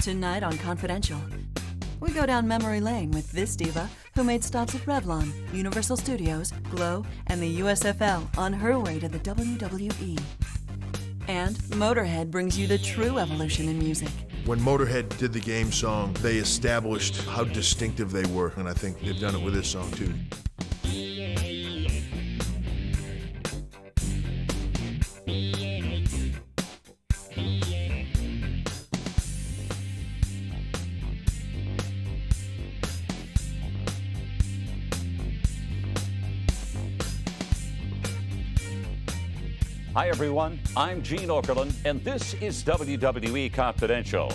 Tonight on Confidential, we go down memory lane with this diva who made stops at Revlon, Universal Studios, Glow, and the USFL on her way to the WWE. And Motorhead brings you the true evolution in music. When Motorhead did the Game song, they established how distinctive they were, and I think they've done it with this song too. Hi everyone, I'm Gene Okerlund, and this is WWE Confidential.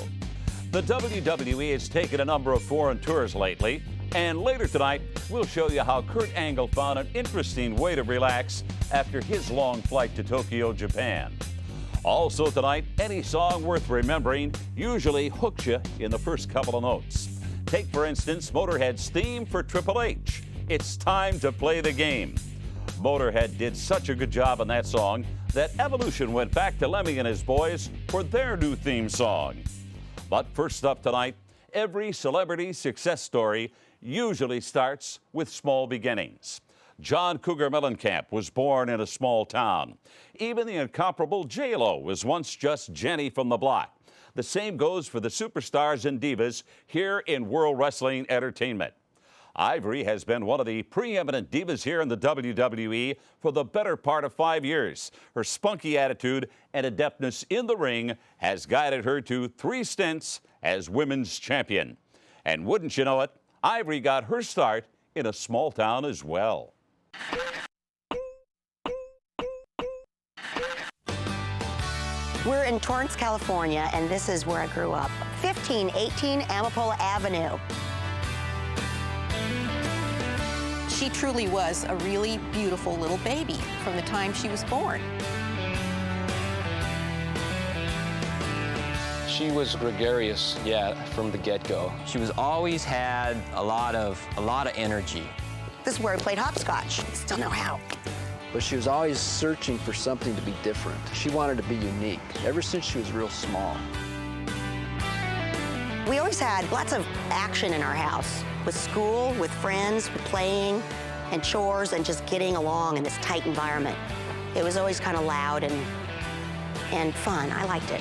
The WWE has taken a number of foreign tours lately, and later tonight, we'll show you how Kurt Angle found an interesting way to relax after his long flight to Tokyo, Japan. Also tonight, any song worth remembering usually hooks you in the first couple of notes. Take, for instance, Motorhead's theme for Triple H, It's Time to Play the Game. Motorhead did such a good job on that song that Evolution went back to Lemmy and his boys for their new theme song. But first up tonight, every celebrity success story usually starts with small beginnings. John Cougar Mellencamp was born in a small town. Even the incomparable J-Lo was once just Jenny from the block. The same goes for the superstars and divas here in World Wrestling Entertainment. Ivory has been one of the preeminent divas here in the WWE for the better part of 5 years. Her spunky attitude and adeptness in the ring has guided her to 3 stints as women's champion. And wouldn't you know it, Ivory got her start in a small town as well. We're in Torrance, California, and this is where I grew up. 1518 Amapola Avenue. She truly was a really beautiful little baby from the time she was born. She was gregarious, yeah, from the get-go. She was always had a lot of energy. This is where I played hopscotch. I still know how. But she was always searching for something to be different. She wanted to be unique, ever since she was real small. We always had lots of action in our house, with school, with friends, with playing, and chores, and just getting along in this tight environment. It was always kind of loud and fun. I liked it.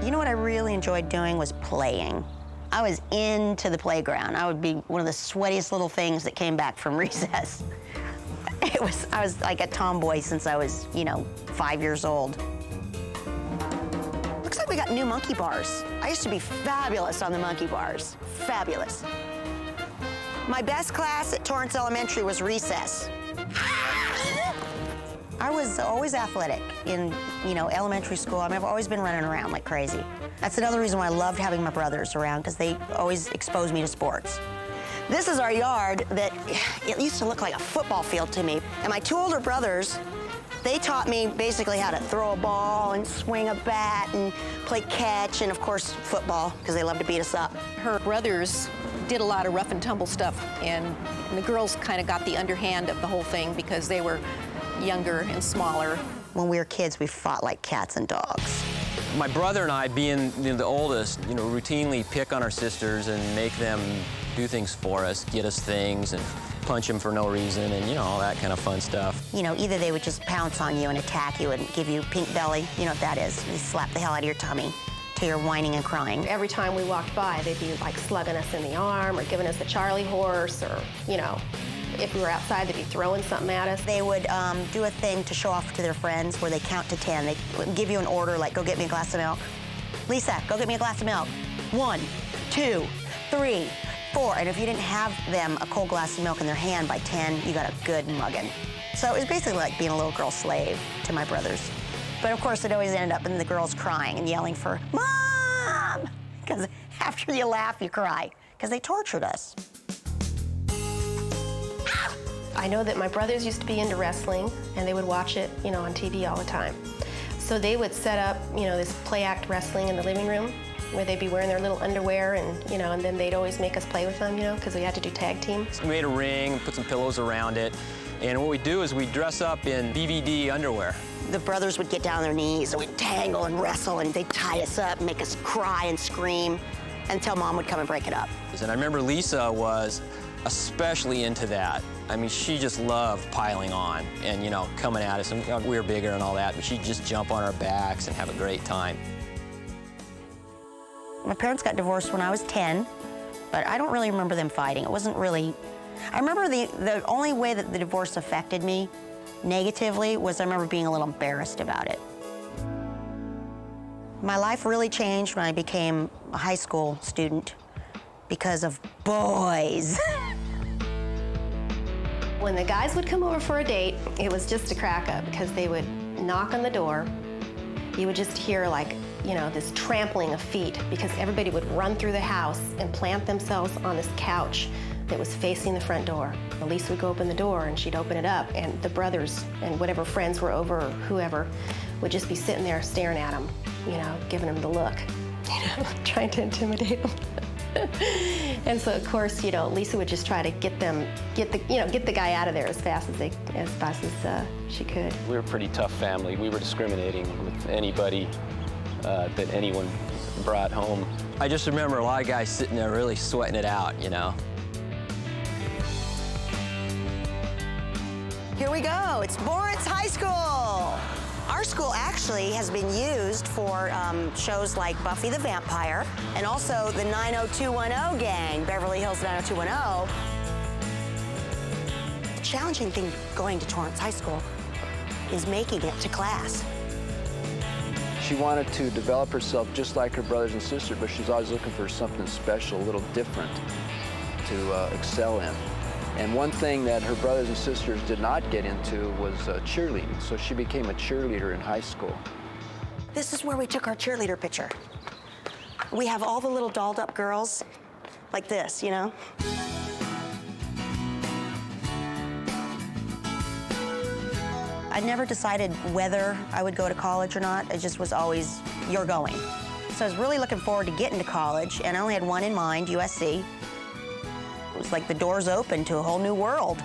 You know what I really enjoyed doing was playing. I was into the playground. I would be one of the sweatiest little things that came back from recess. I was like a tomboy since I was, 5 years old. Looks like we got new monkey bars. I used to be fabulous on the monkey bars. Fabulous. My best class at Torrance Elementary was recess. I was always athletic in, elementary school. I've always been running around like crazy. That's another reason why I loved having my brothers around, because they always exposed me to sports. This is our yard that it used to look like a football field to me. And my 2 older brothers, they taught me basically how to throw a ball and swing a bat and play catch, and of course football, because they love to beat us up. Her brothers did a lot of rough and tumble stuff, and the girls kind of got the underhand of the whole thing because they were younger and smaller. When we were kids, we fought like cats and dogs. My brother and I, being the oldest, routinely pick on our sisters and make them do things for us, get us things, and punch them for no reason, and all that kind of fun stuff. Either they would just pounce on you and attack you and give you pink belly. You know what that is. They slap the hell out of your tummy till you're whining and crying. Every time we walked by, they'd be like slugging us in the arm or giving us the Charlie horse, or, if we were outside, they'd be throwing something at us. They would do a thing to show off to their friends where they count to 10. They would give you an order like, go get me a glass of milk. Lisa, go get me a glass of milk. 1, 2, 3, 4. And if you didn't have them a cold glass of milk in their hand by 10, you got a good mugging. So it was basically like being a little girl slave to my brothers. But of course, it always ended up in the girls crying and yelling for Mom! Because after you laugh, you cry, because they tortured us. I know that my brothers used to be into wrestling, and they would watch it, on TV all the time. So they would set up, this play act wrestling in the living room, where they'd be wearing their little underwear, and and then they'd always make us play with them, because we had to do tag team. We made a ring, put some pillows around it, and what we do is we dress up in DVD underwear. The brothers would get down on their knees and we'd tangle and wrestle, and they'd tie us up, make us cry and scream until Mom would come and break it up. And I remember Lisa was especially into that. I mean, she just loved piling on and, you know, coming at us. And we were bigger and all that, but she'd just jump on our backs and have a great time. My parents got divorced when I was 10, but I don't really remember them fighting. It wasn't really... I remember the only way that the divorce affected me negatively was I remember being a little embarrassed about it. My life really changed when I became a high school student because of boys. When the guys would come over for a date, it was just a crack up because they would knock on the door. You would just hear, like, you know, this trampling of feet because everybody would run through the house and plant themselves on this couch that was facing the front door. Elise would go open the door and she'd open it up, and the brothers and whatever friends were over or whoever would just be sitting there staring at them, you know, giving them the look, you know, trying to intimidate them. And so, of course, you know, Lisa would just try to get the guy out of there as fast as she could. We were a pretty tough family. We were discriminating with anybody that anyone brought home. I just remember a lot of guys sitting there really sweating it out, you know. Here we go, it's Moritz High School. Our school actually has been used for shows like Buffy the Vampire and also the 90210 gang, Beverly Hills 90210. The challenging thing going to Torrance High School is making it to class. She wanted to develop herself just like her brothers and sisters, but she's always looking for something special, a little different to excel in. And one thing that her brothers and sisters did not get into was cheerleading, so she became a cheerleader in high school. This is where we took our cheerleader picture. We have all the little dolled up girls like this, you know? I never decided whether I would go to college or not. It just was always, you're going. So I was really looking forward to getting to college, and I only had one in mind, USC. It was like the doors open to a whole new world.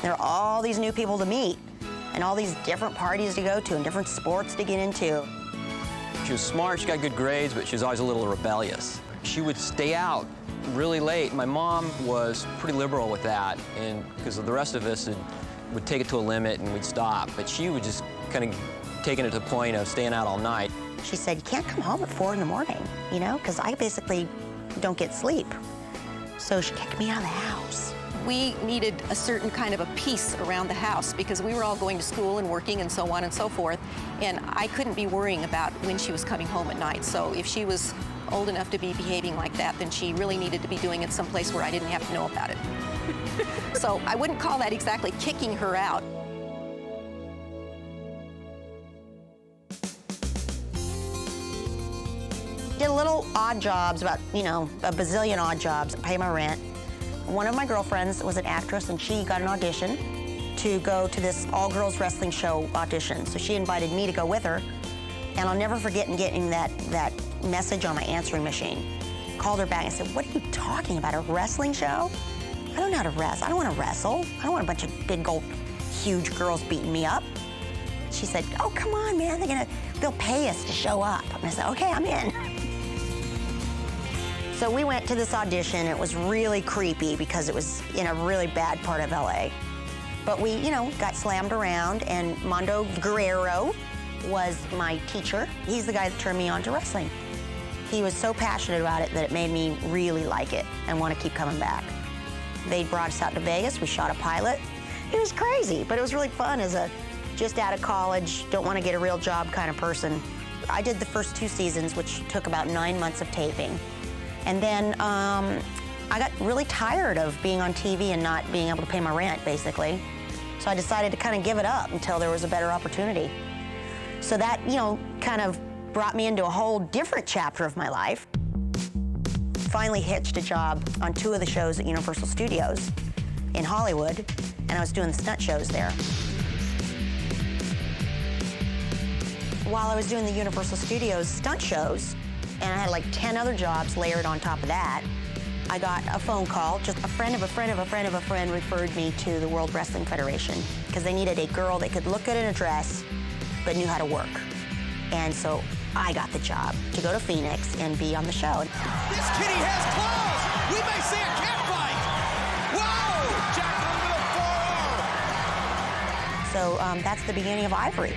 There are all these new people to meet and all these different parties to go to and different sports to get into. She was smart, she got good grades, but she was always a little rebellious. She would stay out really late. My mom was pretty liberal with that, and because the rest of us would take it to a limit and we'd stop, but she would just kind of taking it to the point of staying out all night. She said, you can't come home at 4 in the morning, you know, because I basically don't get sleep. So she kicked me out of the house. We needed a certain kind of a peace around the house because we were all going to school and working and so on and so forth, and I couldn't be worrying about when she was coming home at night. So if she was old enough to be behaving like that, then she really needed to be doing it someplace where I didn't have to know about it. So I wouldn't call that exactly kicking her out. Did little odd jobs, about, you know, a bazillion odd jobs, pay my rent. One of my girlfriends was an actress, and she got an audition to go to this all-girls wrestling show audition. So she invited me to go with her, and I'll never forget getting that message on my answering machine. Called her back and said, what are you talking about, a wrestling show? I don't know how to wrestle. I don't want to wrestle. I don't want a bunch of big, old, huge girls beating me up. She said, oh, come on, man, they'll pay us to show up. And I said, okay, I'm in. So we went to this audition. It was really creepy because it was in a really bad part of LA. But we, you know, got slammed around, and Mondo Guerrero was my teacher. He's the guy that turned me on to wrestling. He was so passionate about it that it made me really like it and want to keep coming back. They brought us out to Vegas. We shot a pilot. It was crazy, but it was really fun as a just out of college, don't want to get a real job kind of person. I did the first 2 seasons, which took about 9 months of taping. And then I got really tired of being on TV and not being able to pay my rent, basically. So I decided to kind of give it up until there was a better opportunity. So that, you know, kind of brought me into a whole different chapter of my life. Finally hitched a job on 2 of the shows at Universal Studios in Hollywood, and I was doing the stunt shows there. While I was doing the Universal Studios stunt shows, and I had like 10 other jobs layered on top of that, I got a phone call. Just a friend of a friend of a friend of a friend referred me to the World Wrestling Federation because they needed a girl that could look good in a dress but knew how to work. And so I got the job to go to Phoenix and be on the show. This kitty has claws! We may see a cat fight! Whoa! Jack under the forearm! So that's the beginning of Ivory.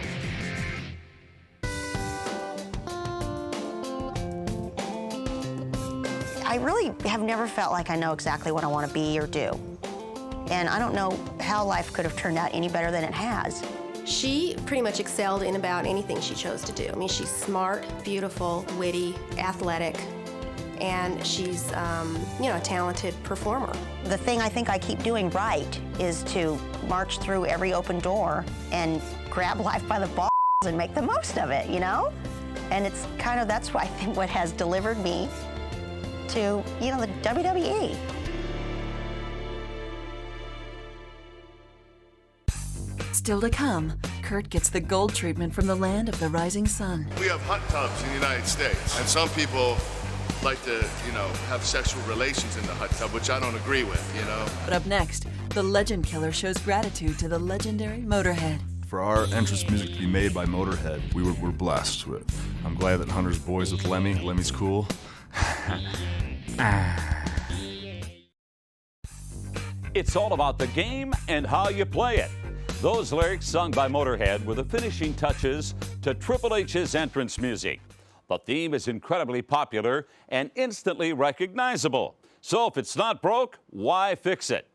I really have never felt like I know exactly what I want to be or do. And I don't know how life could have turned out any better than it has. She pretty much excelled in about anything she chose to do. I mean, she's smart, beautiful, witty, athletic, and she's, a talented performer. The thing I think I keep doing right is to march through every open door and grab life by the balls and make the most of it, you know? And it's kind of, that's what I think what has delivered me to, the WWE. Still to come, Kurt gets the gold treatment from the land of the rising sun. We have hot tubs in the United States, and some people like to, have sexual relations in the hot tub, which I don't agree with, But up next, the Legend Killer shows gratitude to the legendary Motorhead. For our entrance music to be made by Motorhead, we're blessed with. I'm glad that Hunter's boys with Lemmy. Lemmy's cool. It's all about the game and how you play it. Those lyrics sung by Motorhead were the finishing touches to Triple H's entrance music. The theme is incredibly popular and instantly recognizable. So if it's not broke, why fix it?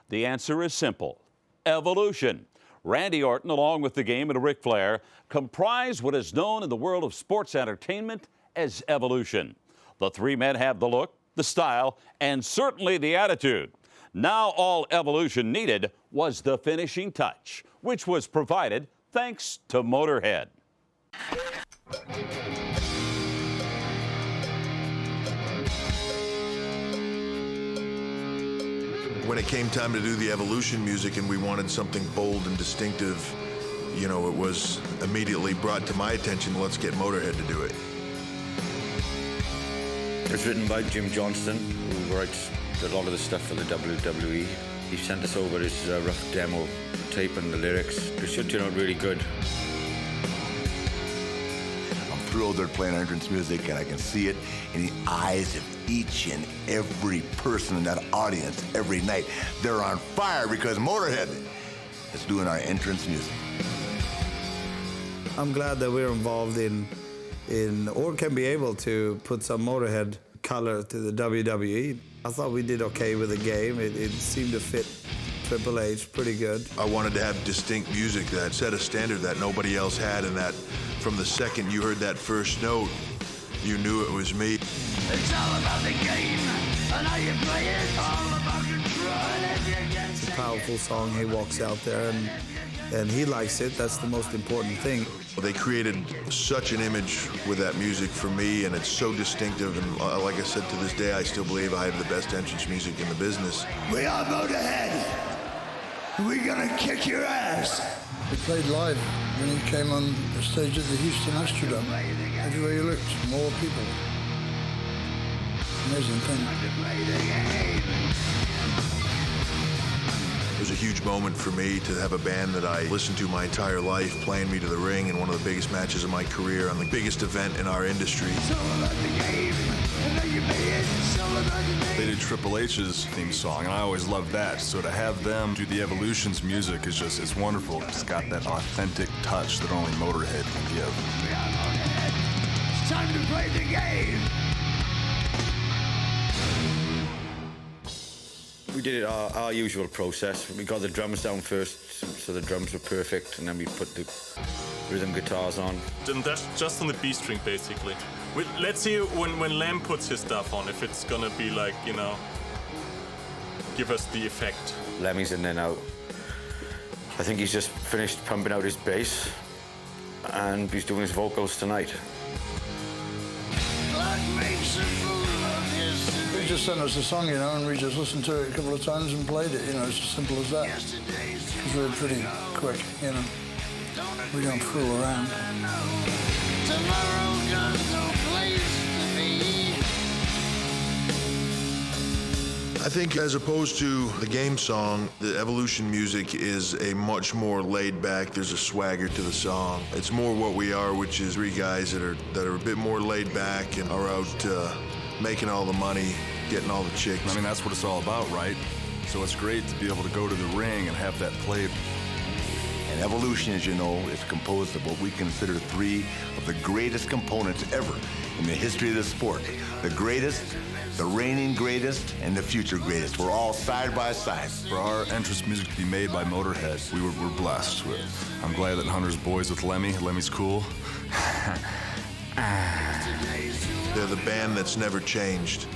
The answer is simple: evolution. Randy Orton, along with the game and Ric Flair, comprise what is known in the world of sports entertainment as evolution. The three men have the look, the style, and certainly the attitude. Now all evolution needed was the finishing touch, which was provided thanks to Motorhead. When it came time to do the evolution music and we wanted something bold and distinctive, it was immediately brought to my attention, let's get Motorhead to do it. It's written by Jim Johnston, who writes a lot of the stuff for the WWE. He sent us over his rough demo tape and the lyrics. It should turn out really good. I'm thrilled they're playing entrance music, and I can see it in the eyes of each and every person in that audience every night. They're on fire because Motorhead is doing our entrance music. I'm glad that we're involved in or can be able to put some Motorhead color to the WWE. I thought we did okay with the game. It seemed to fit Triple H pretty good. I wanted to have distinct music that set a standard that nobody else had, and that from the second you heard that first note, you knew it was me. It's all about the game, and how you play it, all about control. It's a powerful song. He walks out there and he likes it. That's the most important thing. They created such an image with that music for me, and it's so distinctive. And like I said, to this day, I still believe I have the best entrance music in the business. We are Motorhead. We're gonna kick your ass. We played live when he came on the stage at the Houston Astrodome. Everywhere you looked, more people. Amazing thing. It was a huge moment for me to have a band that I listened to my entire life playing me to the ring in one of the biggest matches of my career on the biggest event in our industry. They did Triple H's theme song, and I always loved that. So to have them do the Evolution's music is it's wonderful. It's got that authentic touch that only Motorhead can give. It's time to play the game. We did it our usual process. We got the drums down first, so the drums were perfect, and then we put the rhythm guitars on. And that's just on the B string, basically. Let's see when Lamb puts his stuff on, if it's gonna be like, give us the effect. Lemmy's in there now. I think he's just finished pumping out his bass, and he's doing his vocals tonight. He just sent us a song, and we just listened to it a couple of times and played it. It's as simple as that. Because we're pretty quick, We don't fool around. Tomorrow got no place to be. I think as opposed to the game song, the Evolution music is a much more laid back, there's a swagger to the song. It's more what we are, which is three guys that are a bit more laid back and are out making all the money, getting all the chicks. I mean, that's what it's all about, right? So it's great to be able to go to the ring and have that play. And Evolution, as you know, is composed of what we consider three of the greatest components ever in the history of the sport. The greatest, the reigning greatest, and the future greatest. We're all side by side. For our entrance music to be made by Motorhead, we're blessed with. I'm glad that Hunter's boys with Lemmy. Lemmy's cool. They're the band that's never changed.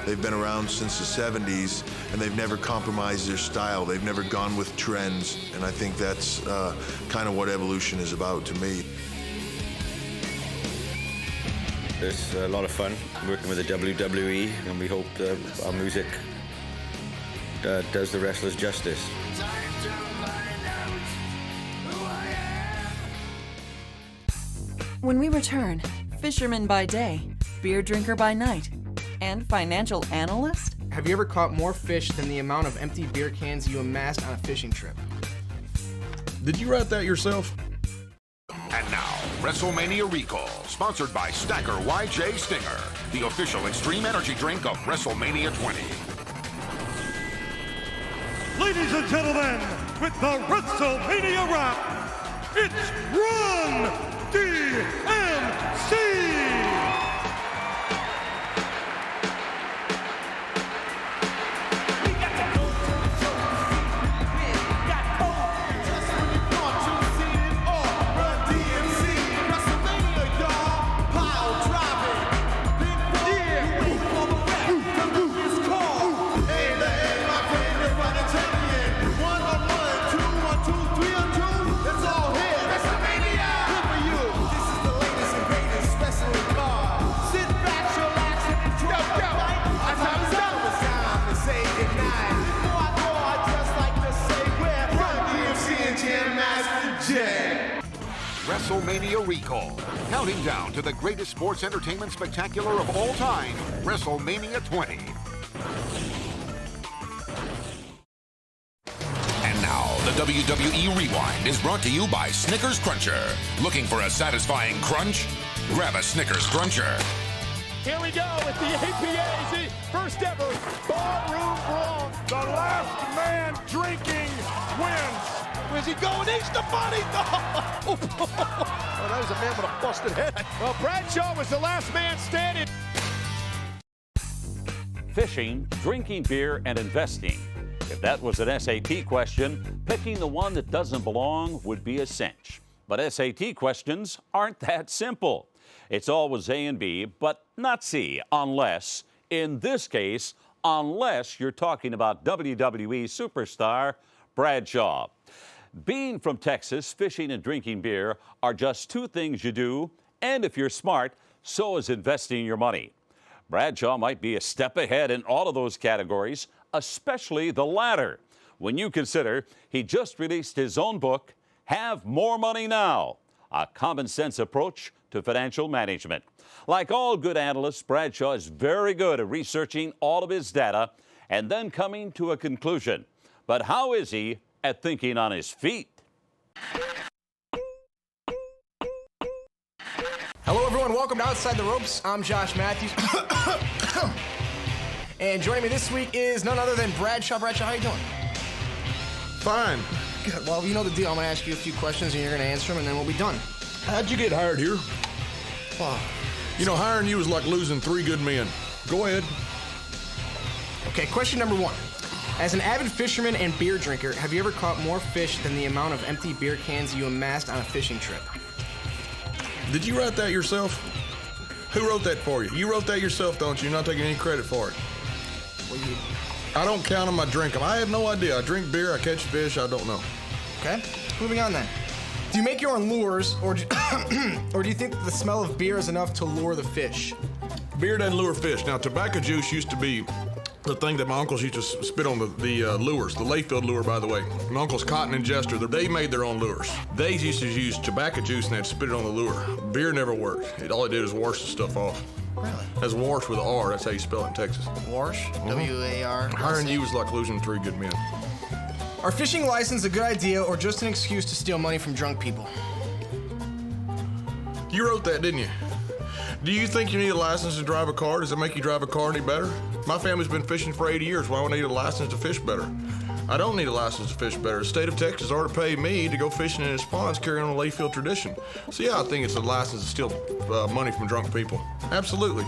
They've been around since the 70s, and they've never compromised their style. They've never gone with trends, and I think that's kind of what Evolution is about to me. It's a lot of fun working with the WWE, and we hope that our music does the wrestlers justice. When we return, fisherman by day, beer drinker by night, and financial analyst? Have you ever caught more fish than the amount of empty beer cans you amassed on a fishing trip? Did you write that yourself? And now, WrestleMania Recall, sponsored by Stacker YJ Stinger, the official extreme energy drink of WrestleMania 20. Ladies and gentlemen, with the WrestleMania wrap, it's Run DMC! WrestleMania Recall, counting down to the greatest sports entertainment spectacular of all time, WrestleMania 20. And now, the WWE Rewind is brought to you by Snickers Cruncher. Looking for a satisfying crunch? Grab a Snickers Cruncher. Here we go with the APA's first ever ballroom brawl. The last man drinking wins. Where's he going? He's the bunny. Oh, that was a man with a busted head. Well, Bradshaw was the last man standing. Fishing, drinking beer, and investing. If that was an SAT question, picking the one that doesn't belong would be a cinch. But SAT questions aren't that simple. It's always A and B, but not C, unless, in this case, unless you're talking about WWE superstar Bradshaw. Being from Texas, fishing and drinking beer are just two things you do, and if you're smart, so is investing your money. Bradshaw might be a step ahead in all of those categories, especially the latter, when you consider he just released his own book, Have More Money Now, a common sense approach to financial management. Like all good analysts, Bradshaw is very good at researching all of his data and then coming to a conclusion. But how is he at thinking on his feet? Hello, everyone. Welcome to Outside the Ropes. I'm Josh Matthews. And joining me this week is none other than Bradshaw. Bradshaw, how you doing? Fine. Good. Well, you know the deal. I'm going to ask you a few questions, and you're going to answer them, and then we'll be done. How'd you get hired here? Well, you know, hiring you is like losing 3 good men. Go ahead. Okay, question number 1. As an avid fisherman and beer drinker, have you ever caught more fish than the amount of empty beer cans you amassed on a fishing trip? Did you write that yourself? Who wrote that for you? You wrote that yourself, don't you? You're not taking any credit for it. Well, I don't count them, I drink them. I have no idea. I drink beer, I catch fish, I don't know. Okay, moving on then. Do you make your own lures, or do you think that the smell of beer is enough to lure the fish? Beer doesn't lure fish. Now, tobacco juice used to be the thing that my uncles used to spit on the lures, the Layfield lure, by the way. My uncle's Cotton and Jester, they made their own lures. They used to use tobacco juice and they'd spit it on the lure. Beer never worked. All it did was wash the stuff off. Really? That's Warsh with an R. That's how you spell it in Texas. Warsh? W-A-R. Hiring you was like losing 3 good men. Are fishing licenses a good idea or just an excuse to steal money from drunk people? You wrote that, didn't you? Do you think you need a license to drive a car? Does it make you drive a car any better? My family's been fishing for 80 years. Why would I need a license to fish better? I don't need a license to fish better. The state of Texas ought to pay me to go fishing in its ponds, carrying on a Layfield tradition. So yeah, I think it's a license to steal money from drunk people. Absolutely.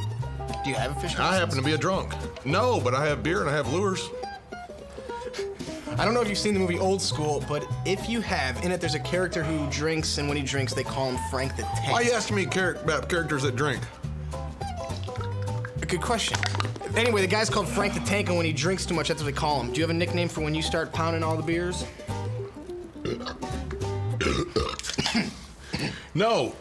Do you have a fishing license? I happen to be a drunk. No, but I have beer and I have lures. I don't know if you've seen the movie Old School, but if you have, in it there's a character who drinks, and when he drinks, they call him Frank the Tank. Why are you asking me about characters that drink? A good question. Anyway, the guy's called Frank the Tank, and when he drinks too much, that's what they call him. Do you have a nickname for when you start pounding all the beers? No.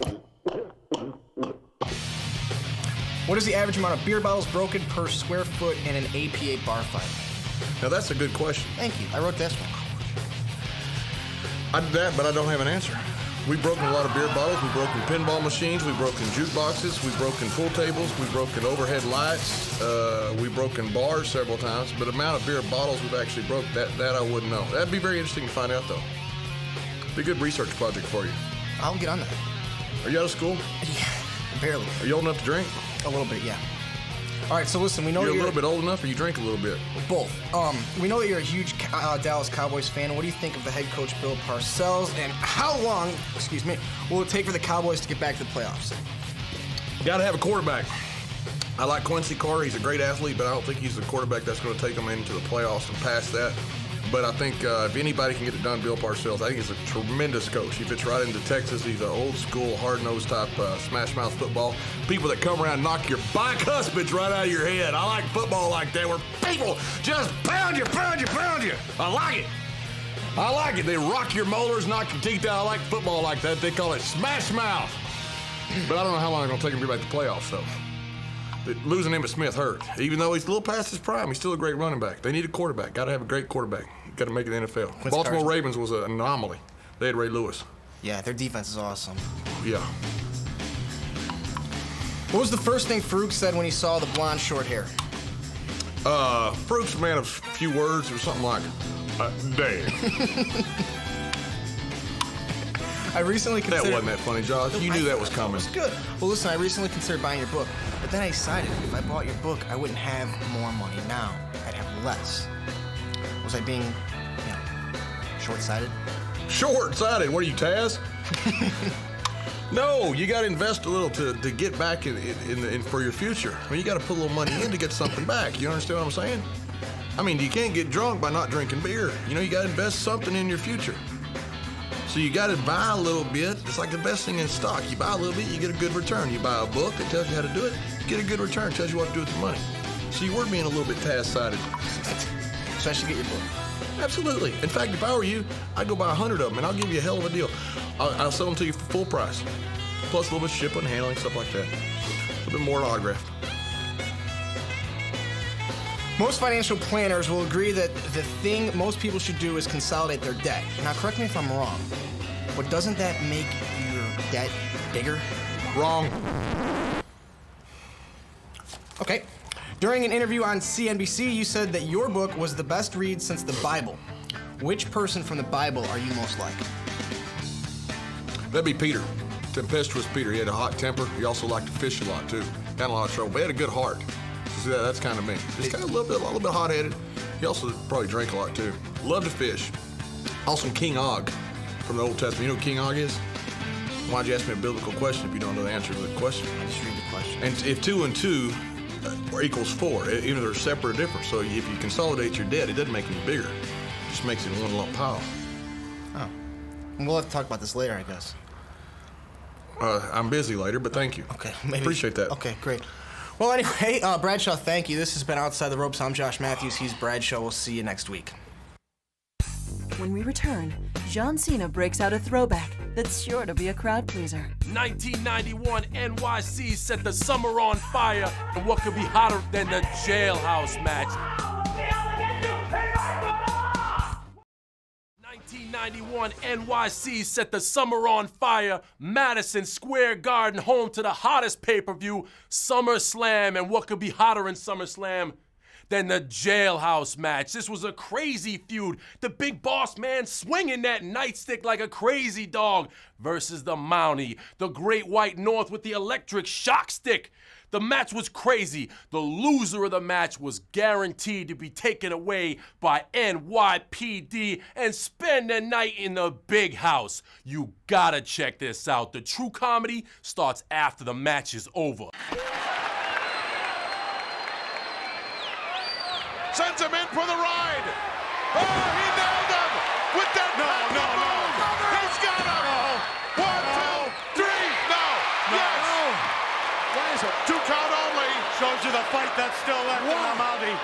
What is the average amount of beer bottles broken per square foot in an APA bar fight? Now that's a good question. Thank you. I wrote this one. I did that, but I don't have an answer. We've broken a lot of beer bottles. We've broken pinball machines. We've broken jukeboxes. We've broken pool tables. We've broken overhead lights. We've broken bars several times. But the amount of beer bottles we've actually broke, that I wouldn't know. That'd be very interesting to find out, though. Be a good research project for you. I'll get on that. Are you out of school? Yeah, barely. Are you old enough to drink? A little bit, yeah. All right, so listen, we know you're that a little bit old enough, or you drink a little bit? Both. We know that you're a huge Dallas Cowboys fan. What do you think of the head coach, Bill Parcells, and how long, will it take for the Cowboys to get back to the playoffs? You got to have a quarterback. I like Quincy Carter. He's a great athlete, but I don't think he's the quarterback that's going to take them into the playoffs and past that. But I think if anybody can get it done, Bill Parcells. I think he's a tremendous coach. He fits right into Texas. He's an old-school, hard-nosed type smash-mouth football. People that come around and knock your bicuspids right out of your head. I like football like that, where people just pound you. I like it. I like it. They rock your molars, knock your teeth out. I like football like that. They call it smash mouth. But I don't know how long it's going to take him to get back to the playoffs, though. But losing Emmitt Smith hurt. Even though he's a little past his prime, he's still a great running back. They need a quarterback. Got to have a great quarterback. Got to make it in the NFL. Baltimore Ravens was an anomaly. They had Ray Lewis. Yeah, their defense is awesome. Yeah. What was the first thing Farouk said when he saw the blonde short hair? Farouk's a man of few words. It was something like, damn. I recently considered... That wasn't that funny, Josh. You knew that was coming. It was good. Well, listen, I recently considered buying your book, but then I decided if I bought your book, I wouldn't have more money now. I'd have less. Was I being, short-sighted? Short-sighted? What are you, Taz? No, you got to invest a little to get back in for your future. I mean, you got to put a little money in to get something back. You understand what I'm saying? I mean, you can't get drunk by not drinking beer. You got to invest something in your future. So you got to buy a little bit. It's like investing in stock. You buy a little bit, you get a good return. You buy a book that tells you how to do it, you get a good return, tells you what to do with your money. So you were being a little bit Taz-sided. So I should get your book? Absolutely. In fact, if I were you, I'd go buy 100 of them, and I'll give you a hell of a deal. I'll sell them to you for full price, plus a little bit of shipping, handling, stuff like that. A little bit more autographed. Most financial planners will agree that the thing most people should do is consolidate their debt. Now, correct me if I'm wrong, but doesn't that make your debt bigger? Wrong. Okay. During an interview on CNBC, you said that your book was the best read since the Bible. Which person from the Bible are you most like? That'd be Peter. Tempestuous Peter. He had a hot temper. He also liked to fish a lot, too. Got in a lot of trouble, but he had a good heart. See, that's kind of me. Just kind of a little bit hot-headed. He also probably drank a lot, too. Loved to fish. Also King Og from the Old Testament. You know who King Og is? Why'd you ask me a biblical question if you don't know the answer to the question? I just read the question. And if 2 and 2 equals 4, even if they're separate or different. So if you consolidate your debt, it doesn't make it any bigger. It just makes it in one lump pile. Oh. We'll have to talk about this later, I guess. I'm busy later, but thank you. Okay, maybe. Appreciate that. Okay, great. Well, anyway, Bradshaw, thank you. This has been Outside the Ropes. I'm Josh Matthews. He's Bradshaw. We'll see you next week. When we return, John Cena breaks out a throwback that's sure to be a crowd pleaser. 1991 NYC set the summer on fire. And what could be hotter than the jailhouse match? 1991, NYC set the summer on fire. Madison Square Garden, home to the hottest pay-per-view, SummerSlam. And what could be hotter in SummerSlam than the jailhouse match? This was a crazy feud. The Big Boss Man swinging that nightstick like a crazy dog versus the Mountie, the Great White North with the electric shock stick. The match was crazy. The loser of the match was guaranteed to be taken away by NYPD and spend the night in the big house. You gotta check this out. The true comedy starts after the match is over. Sends him in for the ride. Oh, he nailed him with that. No. He's got him. No. 1, 2, 3. No. Yes. What is it? 2 count only. Shows you the fight that's still left in the Mountie.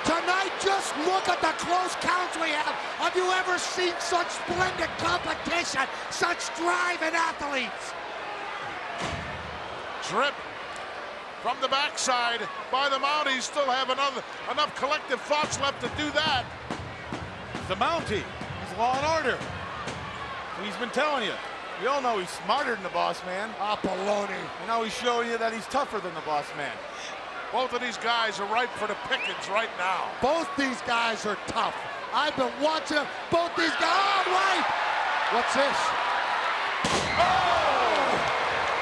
Tonight, just look at the close counts we have. Have you ever seen such splendid competition, such drive in athletes? Trip from the backside by the Mounties. Still have enough collective thoughts left to do that. The Mountie. He's law and order. He's been telling you. We all know he's smarter than the Boss Man. Ah, baloney. And now he's showing you that he's tougher than the Boss Man. Both of these guys are ripe for the pickings right now. Both these guys are tough. I've been watching them. Both these guys. Oh, right. What's this? Oh!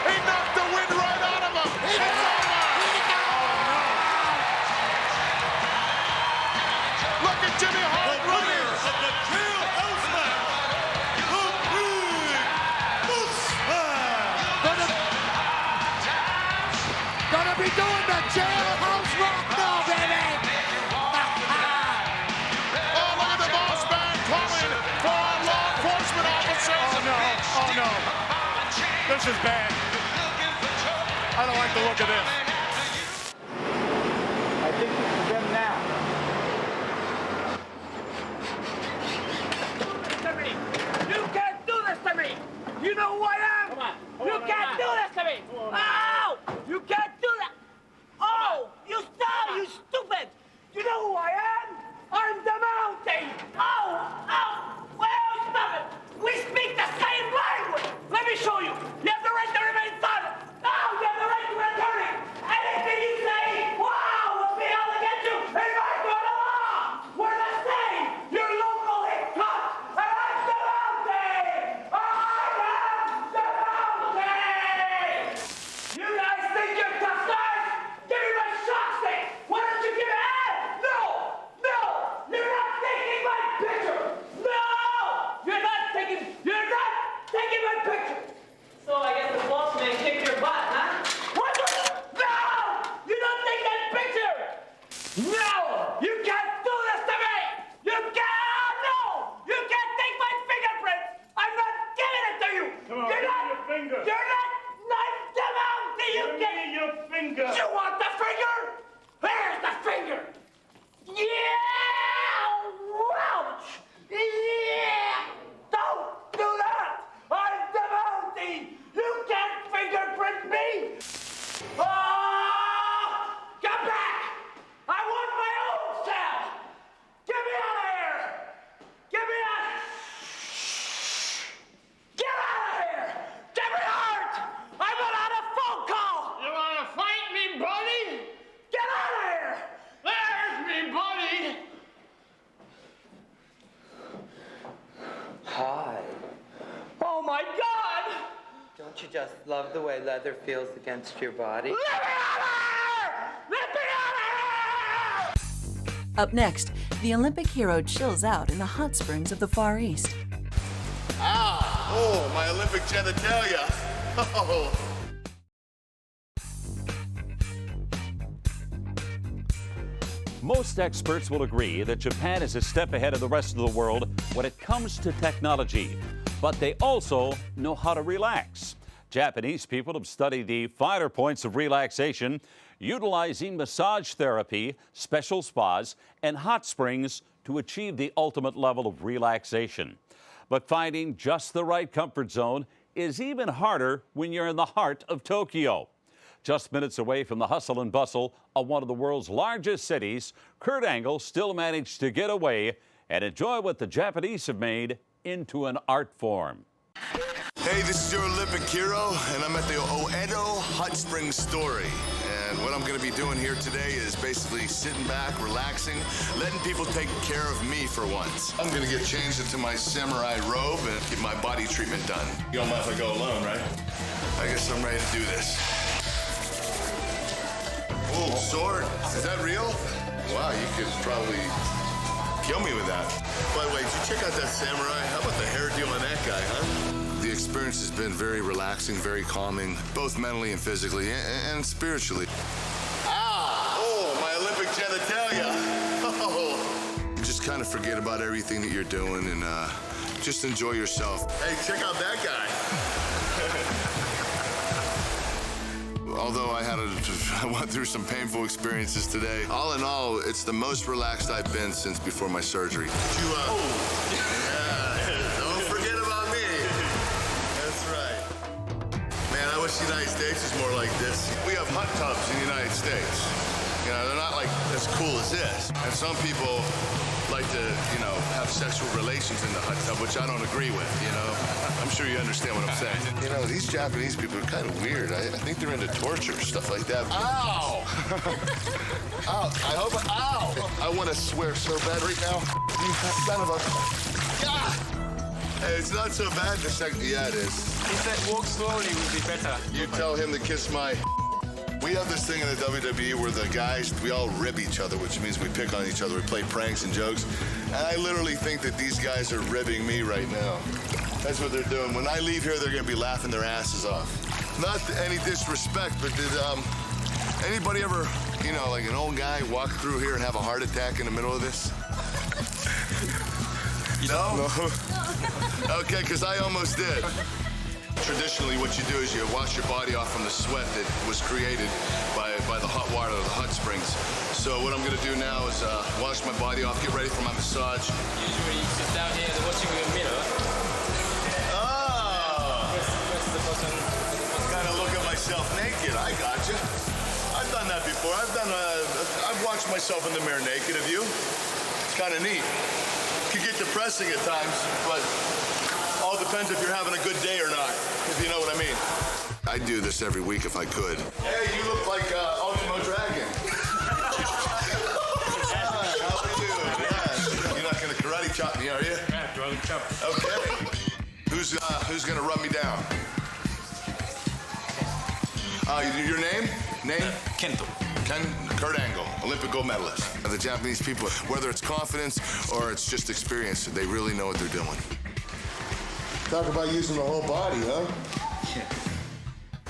He knocked the wind right out of him. It's over. Look at Jimmy Hart running. Of the jailhouse match. Gonna be doing the jailhouse rock now, baby. Oh, look at the Boss Man calling for law enforcement officers. Oh no. This is bad. I don't like the look of this. I think this is them now. You can't do this to me! You know who I am? Come on. You can't do this to me! Oh! You can't do that! Oh! You stop, you stupid! You know who I am? I'm the Mountie! Oh! Well, stop it! We speak the same language! Let me show you! You have the right to remain silent! Oh! You have the right to return it! Anything you say, wow, will be held against you in my court of law! We're the same! You're local hip cuts, and I'm the Mountie! You guys think you're tough guys? Give me my shot stick! Why don't you give it out? No! You're not taking my picture! No! You're not taking my picture! So I guess the boss man kicked your butt, huh? What? No! You don't take that picture! No! You can't do this to me! You can't! No! You can't take my fingerprints! I'm not giving it to you! Come on, You're give not! me your finger. You're not! Come out! Do you Give me your finger. You want the finger? Here's the finger! Yeah! Ouch! Yeah! Don't do that! I'm the Mountie! You can't fingerprint me! Oh! Come back! I want my own cell! Get me out of here! Get me out! Get out of here! Get me out! I'm on a phone call! You wanna fight me, buddy? Get out of here! There's me, buddy! Hi. Oh my God! Don't you just love the way leather feels against your body? Let me out of here! Let me out of here! Up next, the Olympic hero chills out in the hot springs of the Far East. Oh, my Olympic genitalia. Oh. Most experts will agree that Japan is a step ahead of the rest of the world when it comes to technology, but they also know how to relax. Japanese people have studied the finer points of relaxation, utilizing massage therapy, special spas, and hot springs to achieve the ultimate level of relaxation. But finding just the right comfort zone is even harder when you're in the heart of Tokyo. Just minutes away from the hustle and bustle of one of the world's largest cities, Kurt Angle still managed to get away and enjoy what the Japanese have made into an art form. Hey, this is your Olympic hero, and I'm at the Oedo Hot Springs Story. And what I'm going to be doing here today is basically sitting back, relaxing, letting people take care of me for once. I'm going to get changed into my samurai robe and get my body treatment done. You don't mind if I go alone, right? I guess I'm ready to do this. Oh, sword. Is that real? Wow, you could probably kill me with that. By the way, did you check out that samurai? How about the hairdo on that guy, huh? The experience has been very relaxing, very calming, both mentally and physically, and spiritually. Ow! Oh, my Olympic genitalia! Oh. You just kind of forget about everything that you're doing and just enjoy yourself. Hey, check out that guy! Although I went through some painful experiences today, all in all, it's the most relaxed I've been since before my surgery. Don't forget about me. That's right. Man, I wish the United States was more like this. We have hot tubs in the United States. You know, they're not like as cool as this. And some people like to, you know, have sexual relations in the hot tub, which I don't agree with, you know. I'm sure you understand what I'm saying. You know, these Japanese people are kind of weird. I think they're into torture, stuff like that. Ow! Ow! I hope, ow! I want to swear so bad right now. You son of a... Hey, it's not so bad the second... Yeah, it is. He said walk slowly would be better. You tell him to kiss my... We have this thing in the WWE where the guys, we all rib each other, which means we pick on each other. We play pranks and jokes. And I literally think that these guys are ribbing me right now. That's what they're doing. When I leave here, they're going to be laughing their asses off. Not any disrespect, but did anybody ever, you know, like an old guy walk through here and have a heart attack in the middle of this? No? Okay, because I almost did. Traditionally, what you do is you wash your body off from the sweat that was created by the hot water of the hot springs. So what I'm going to do now is wash my body off, get ready for my massage. Usually you sit down here and watching your mirror. Oh! Press the button. Kind of look at myself naked. I gotcha. I've done that before. I've watched myself in the mirror naked. Have you? It's kind of neat. Could get depressing at times, but all depends if you're having a good day or not, if you know what I mean. I'd do this every week if I could. Hey, you look like Ultimo Dragon. How are you doing? Yeah. You're not going to karate chop me, are you? Yeah, karate chop. Okay. Who's going to run me down? Your name? Kento. Kurt Angle, Olympic gold medalist. The Japanese people, whether it's confidence or it's just experience, they really know what they're doing. Talk about using the whole body, huh? Yeah.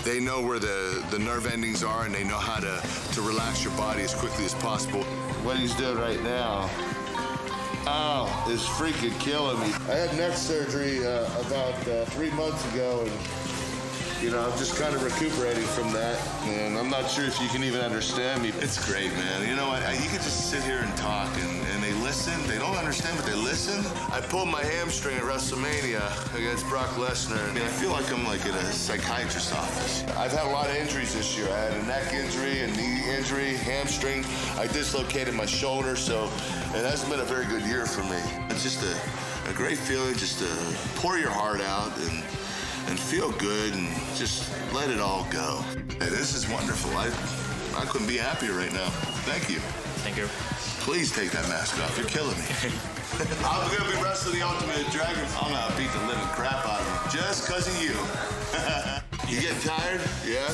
They know where the nerve endings are, and they know how to relax your body as quickly as possible. What he's doing right now, is freaking killing me. I had neck surgery about 3 months ago, and you know, I'm just kind of recuperating from that, and I'm not sure if you can even understand me. It's great, man. You know what? You could just sit here and talk, and they listen. They don't understand, but they listen. I pulled my hamstring at WrestleMania against Brock Lesnar. I mean, I feel like I'm like in a psychiatrist's office. I've had a lot of injuries this year. I had a neck injury, a knee injury, hamstring. I dislocated my shoulder, so it hasn't been a very good year for me. It's just a great feeling just to pour your heart out and feel good and just let it all go. Hey, this is wonderful. I couldn't be happier right now. Thank you. Thank you. Please take that mask off. You're killing me. I'm going to be wrestling the Ultimate Dragon. I'm going to beat the living crap out of him just because of you. You getting tired? Yeah?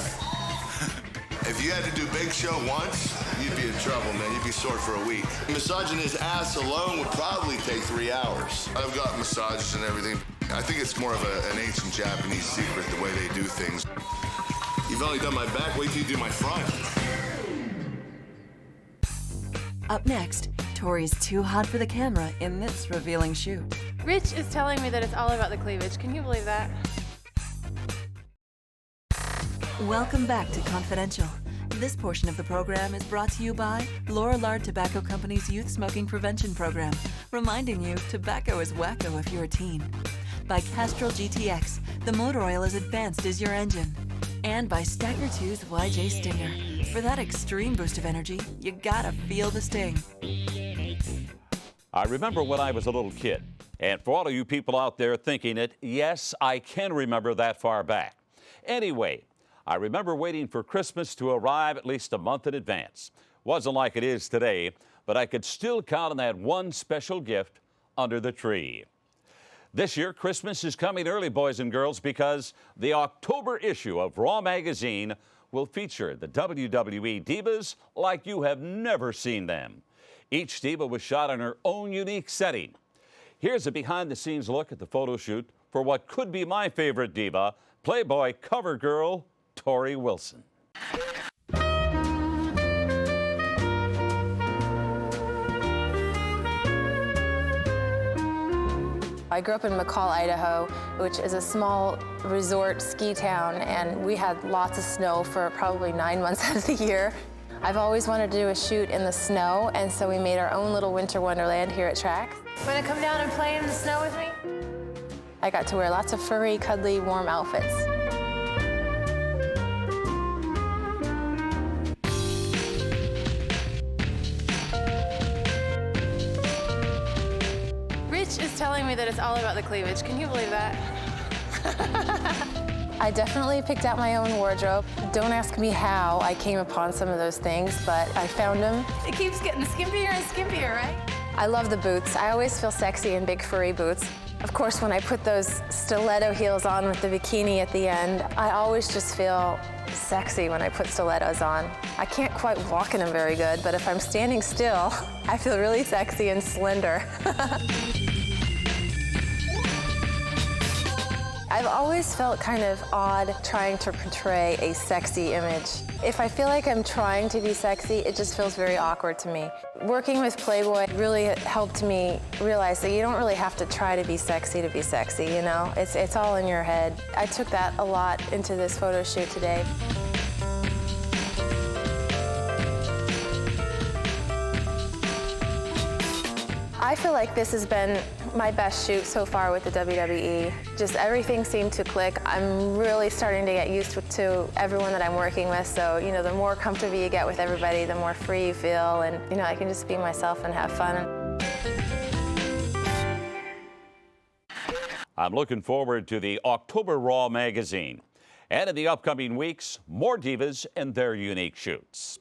If you had to do Big Show once, you'd be in trouble, man. You'd be sore for a week. Massaging his ass alone would probably take 3 hours. I've got massages and everything. I think it's more of an ancient Japanese secret, the way they do things. You've only done my back, wait till you do my front. Up next, Tori's too hot for the camera in this revealing shoot. Rich is telling me that it's all about the cleavage. Can you believe that? Welcome back to Confidential. This portion of the program is brought to you by Lorillard Tobacco Company's Youth Smoking Prevention Program, reminding you tobacco is wacko if you're a teen. By Castrol GTX, the motor oil as advanced as your engine. And by Stacker 2's YJ Stinger. For that extreme boost of energy, you gotta feel the sting. I remember when I was a little kid, And for all of you people out there thinking it, yes, I can remember that far back. Anyway, I remember waiting for Christmas to arrive at least a month in advance. Wasn't like it is today, but I could still count on that one special gift under the tree. This year, Christmas is coming early, boys and girls, because the October issue of Raw magazine will feature the WWE divas like you have never seen them. Each diva was shot in her own unique setting. Here's a behind-the-scenes look at the photo shoot for what could be my favorite diva, Playboy cover girl, Tori Wilson. I grew up in McCall, Idaho, which is a small resort ski town, and we had lots of snow for probably 9 months out of the year. I've always wanted to do a shoot in the snow, and so we made our own little winter wonderland here at Track. Want to come down and play in the snow with me? I got to wear lots of furry, cuddly, warm outfits. Rich is telling me that it's all about the cleavage. Can you believe that? I definitely picked out my own wardrobe. Don't ask me how I came upon some of those things, but I found them. It keeps getting skimpier and skimpier, right? I love the boots. I always feel sexy in big furry boots. Of course, when I put those stiletto heels on with the bikini at the end, I always just feel sexy when I put stilettos on. I can't quite walk in them very good, but if I'm standing still, I feel really sexy and slender. I've always felt kind of odd trying to portray a sexy image. If I feel like I'm trying to be sexy, it just feels very awkward to me. Working with Playboy really helped me realize that you don't really have to try to be sexy, you know? It's all in your head. I took that a lot into this photo shoot today. I feel like this has been my best shoot so far with the WWE. Just everything seemed to click. I'm really starting to get used to everyone that I'm working with, so, you know, the more comfortable you get with everybody, the more free you feel, and, you know, I can just be myself and have fun. I'm looking forward to the October Raw magazine. And in the upcoming weeks, more divas and their unique shoots.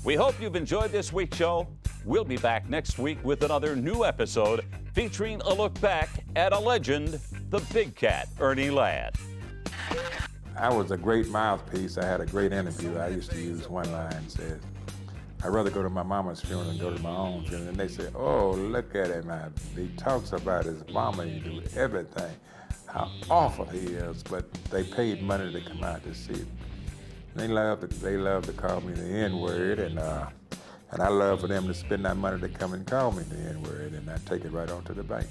We hope you've enjoyed this week's show. We'll be back next week with another new episode featuring a look back at a legend, the Big Cat, Ernie Ladd. I was a great mouthpiece. I had a great interview. I used to use one line, said, I'd rather go to my mama's funeral than go to my own funeral. And they said, oh, look at him. He talks about his mama. He do everything. How awful he is. But they paid money to come out to see him. They love to call me the N-word, and I love for them to spend that money to come and call me the N-word, and I take it right on to the bank.